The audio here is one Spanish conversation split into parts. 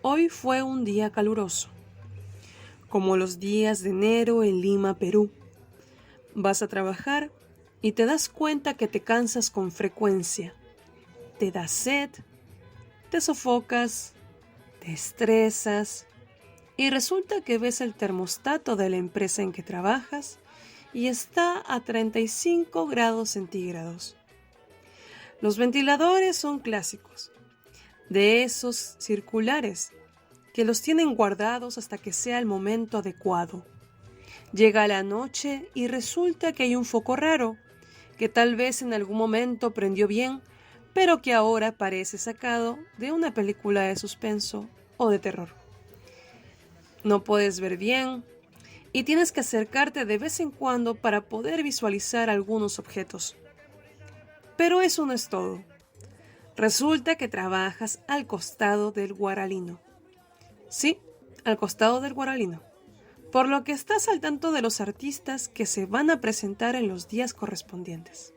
Hoy fue un día caluroso, como los días de enero en Lima, Perú. Vas a trabajar y te das cuenta que te cansas con frecuencia. Te da sed, te sofocas, te estresas y resulta que ves el termostato de la empresa en que trabajas y está a 35 grados centígrados. Los ventiladores son clásicos, de esos circulares, que los tienen guardados hasta que sea el momento adecuado. Llega la noche y resulta que hay un foco raro, que tal vez en algún momento prendió bien, pero que ahora parece sacado de una película de suspenso o de terror. No puedes ver bien y tienes que acercarte de vez en cuando para poder visualizar algunos objetos. Pero eso no es todo. Resulta que trabajas al costado del Guaralino. Sí, al costado del Guaralino. Por lo que estás al tanto de los artistas que se van a presentar en los días correspondientes.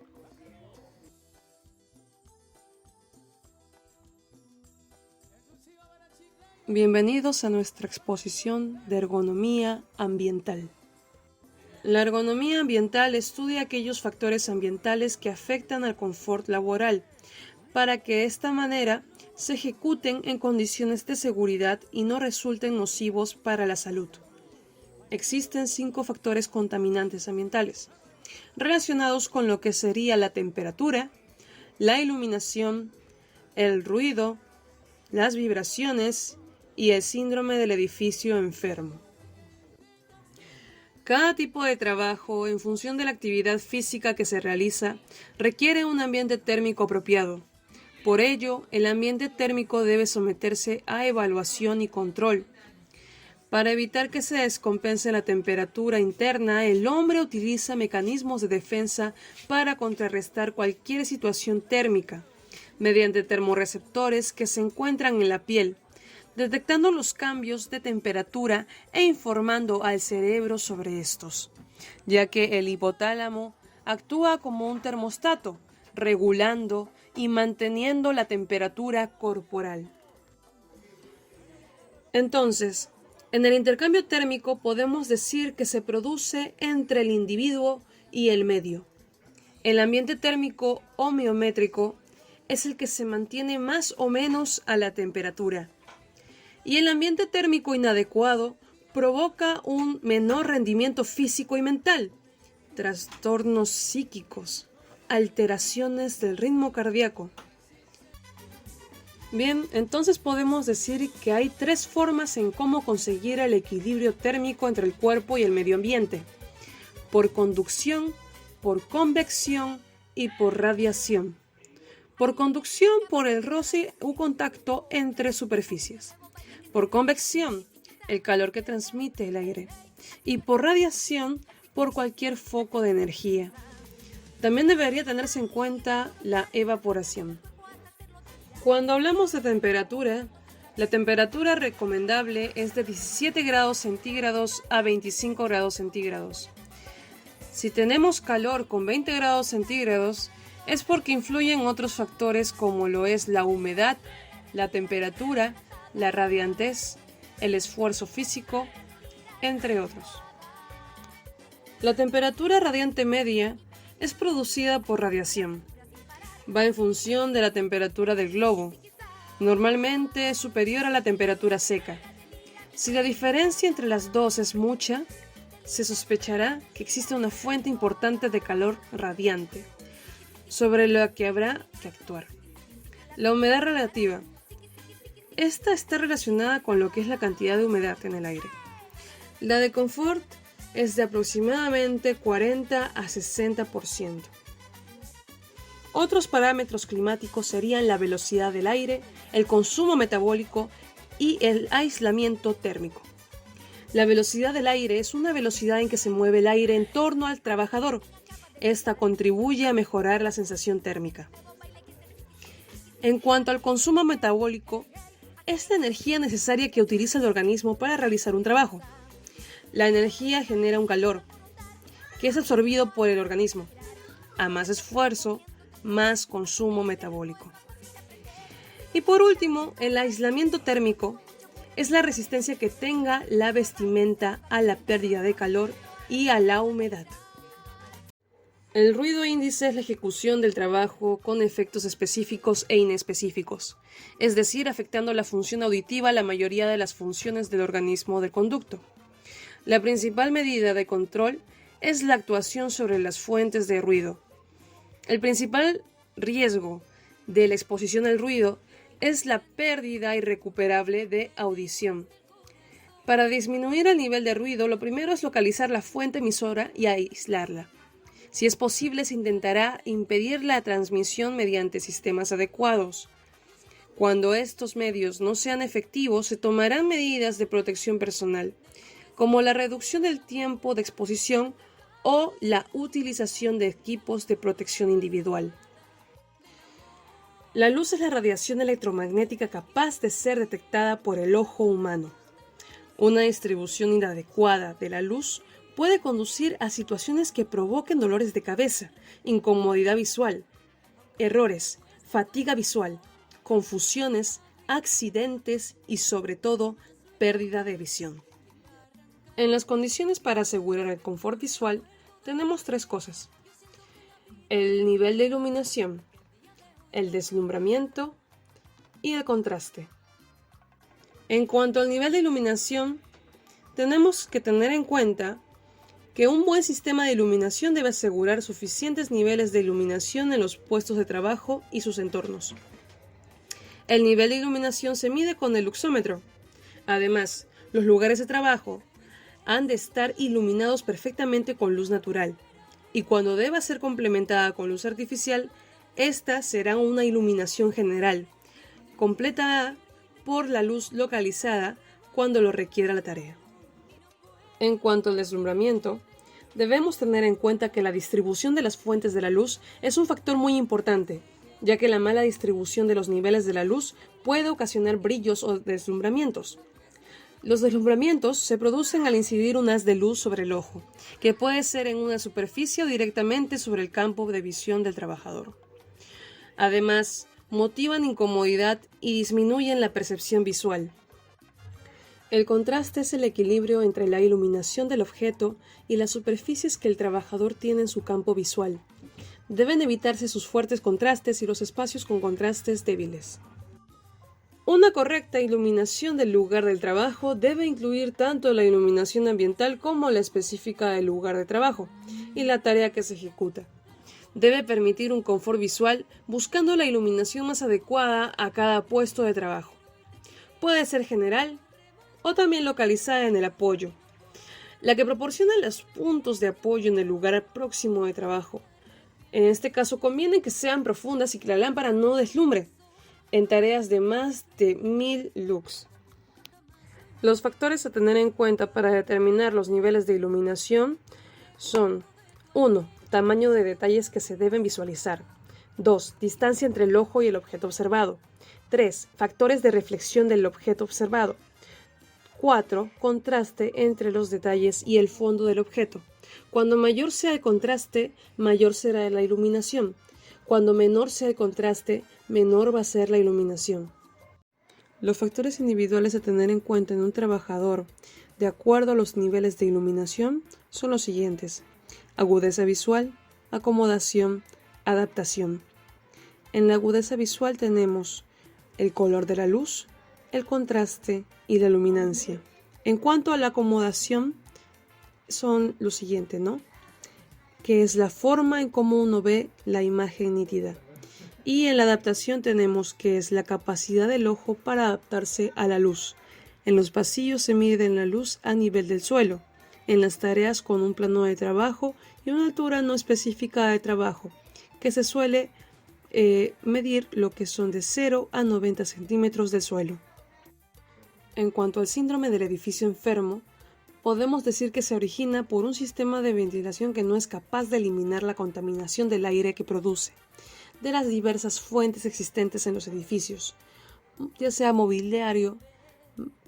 Bienvenidos a nuestra exposición de ergonomía ambiental. La ergonomía ambiental estudia aquellos factores ambientales que afectan al confort laboral, para que de esta manera se ejecuten en condiciones de seguridad y no resulten nocivos para la salud. Existen 5 factores contaminantes ambientales, relacionados con lo que sería la temperatura, la iluminación, el ruido, las vibraciones y el síndrome del edificio enfermo. Cada tipo de trabajo, en función de la actividad física que se realiza, requiere un ambiente térmico apropiado. Por ello, el ambiente térmico debe someterse a evaluación y control. Para evitar que se descompense la temperatura interna, el hombre utiliza mecanismos de defensa para contrarrestar cualquier situación térmica, mediante termorreceptores que se encuentran en la piel, detectando los cambios de temperatura e informando al cerebro sobre estos, ya que el hipotálamo actúa como un termostato, regulando y manteniendo la temperatura corporal. Entonces, en el intercambio térmico podemos decir que se produce entre el individuo y el medio. El ambiente térmico homeométrico es el que se mantiene más o menos a la temperatura. Y el ambiente térmico inadecuado provoca un menor rendimiento físico y mental, trastornos psíquicos, alteraciones del ritmo cardíaco. Bien, entonces podemos decir que hay 3 formas en cómo conseguir el equilibrio térmico entre el cuerpo y el medio ambiente: por conducción, por convección y por radiación. Por conducción, por el roce u contacto entre superficies. Por convección, el calor que transmite el aire. Y por radiación, por cualquier foco de energía. También debería tenerse en cuenta la evaporación. Cuando hablamos de temperatura, la temperatura recomendable es de 17 grados centígrados a 25 grados centígrados. Si tenemos calor con 20 grados centígrados, es porque influyen otros factores como lo es la humedad, la temperatura, la radiantez, el esfuerzo físico, entre otros. La temperatura radiante media es producida por radiación. Va en función de la temperatura del globo. Normalmente es superior a la temperatura seca. Si la diferencia entre las dos es mucha, se sospechará que existe una fuente importante de calor radiante, sobre la que habrá que actuar. La humedad relativa. Esta está relacionada con lo que es la cantidad de humedad en el aire. La de confort es de aproximadamente 40 a 60%. Otros parámetros climáticos serían la velocidad del aire, el consumo metabólico y el aislamiento térmico. La velocidad del aire es una velocidad en que se mueve el aire en torno al trabajador. Esta contribuye a mejorar la sensación térmica. En cuanto al consumo metabólico, es la energía necesaria que utiliza el organismo para realizar un trabajo. La energía genera un calor, que es absorbido por el organismo. A más esfuerzo, más consumo metabólico. Y por último, el aislamiento térmico es la resistencia que tenga la vestimenta a la pérdida de calor y a la humedad. El ruido índice es la ejecución del trabajo con efectos específicos e inespecíficos, es decir, afectando la función auditiva a la mayoría de las funciones del organismo del conducto. La principal medida de control es la actuación sobre las fuentes de ruido. El principal riesgo de la exposición al ruido es la pérdida irrecuperable de audición. Para disminuir el nivel de ruido, lo primero es localizar la fuente emisora y aislarla. Si es posible, se intentará impedir la transmisión mediante sistemas adecuados. Cuando estos medios no sean efectivos, se tomarán medidas de protección personal, como la reducción del tiempo de exposición o la utilización de equipos de protección individual. La luz es la radiación electromagnética capaz de ser detectada por el ojo humano. Una distribución inadecuada de la luz puede conducir a situaciones que provoquen dolores de cabeza, incomodidad visual, errores, fatiga visual, confusiones, accidentes y, sobre todo, pérdida de visión. En las condiciones para asegurar el confort visual, tenemos tres cosas: el nivel de iluminación, el deslumbramiento y el contraste. En cuanto al nivel de iluminación, tenemos que tener en cuenta que un buen sistema de iluminación debe asegurar suficientes niveles de iluminación en los puestos de trabajo y sus entornos. El nivel de iluminación se mide con el luxómetro. Además, los lugares de trabajo han de estar iluminados perfectamente con luz natural, y cuando deba ser complementada con luz artificial, esta será una iluminación general, completada por la luz localizada cuando lo requiera la tarea. En cuanto al deslumbramiento, debemos tener en cuenta que la distribución de las fuentes de la luz es un factor muy importante, ya que la mala distribución de los niveles de la luz puede ocasionar brillos o deslumbramientos. Los deslumbramientos se producen al incidir un haz de luz sobre el ojo, que puede ser en una superficie o directamente sobre el campo de visión del trabajador. Además, motivan incomodidad y disminuyen la percepción visual. El contraste es el equilibrio entre la iluminación del objeto y las superficies que el trabajador tiene en su campo visual. Deben evitarse sus fuertes contrastes y los espacios con contrastes débiles. Una correcta iluminación del lugar del trabajo debe incluir tanto la iluminación ambiental como la específica del lugar de trabajo y la tarea que se ejecuta. Debe permitir un confort visual buscando la iluminación más adecuada a cada puesto de trabajo. Puede ser general o también localizada en el apoyo, la que proporciona los puntos de apoyo en el lugar próximo de trabajo. En este caso conviene que sean profundas y que la lámpara no deslumbre en tareas de más de 1000 lux. Los factores a tener en cuenta para determinar los niveles de iluminación son: 1. Tamaño de detalles que se deben visualizar. 2. Distancia entre el ojo y el objeto observado. 3. Factores de reflexión del objeto observado. 4. Contraste entre los detalles y el fondo del objeto. Cuando mayor sea el contraste, mayor será la iluminación. Cuando menor sea el contraste, menor va a ser la iluminación. Los factores individuales a tener en cuenta en un trabajador, de acuerdo a los niveles de iluminación, son los siguientes: agudeza visual, acomodación, adaptación. En la agudeza visual tenemos el color de la luz, el contraste y la luminancia. En cuanto a la acomodación, son lo siguiente, ¿no? Que es la forma en cómo uno ve la imagen nítida. Y en la adaptación tenemos que es la capacidad del ojo para adaptarse a la luz. En los pasillos se mide la luz a nivel del suelo. En las tareas con un plano de trabajo y una altura no específica de trabajo, que se suele medir lo que son de 0 a 90 centímetros del suelo. En cuanto al síndrome del edificio enfermo, podemos decir que se origina por un sistema de ventilación que no es capaz de eliminar la contaminación del aire que produce de las diversas fuentes existentes en los edificios, ya sea mobiliario,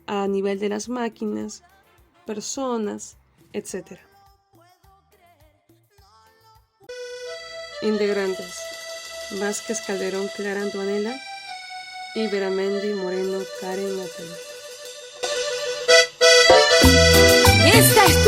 a nivel de las máquinas, personas, etc. Integrantes: Vázquez Calderón Clara Antonella, Iberamendi Moreno Karen Natalia. Esta es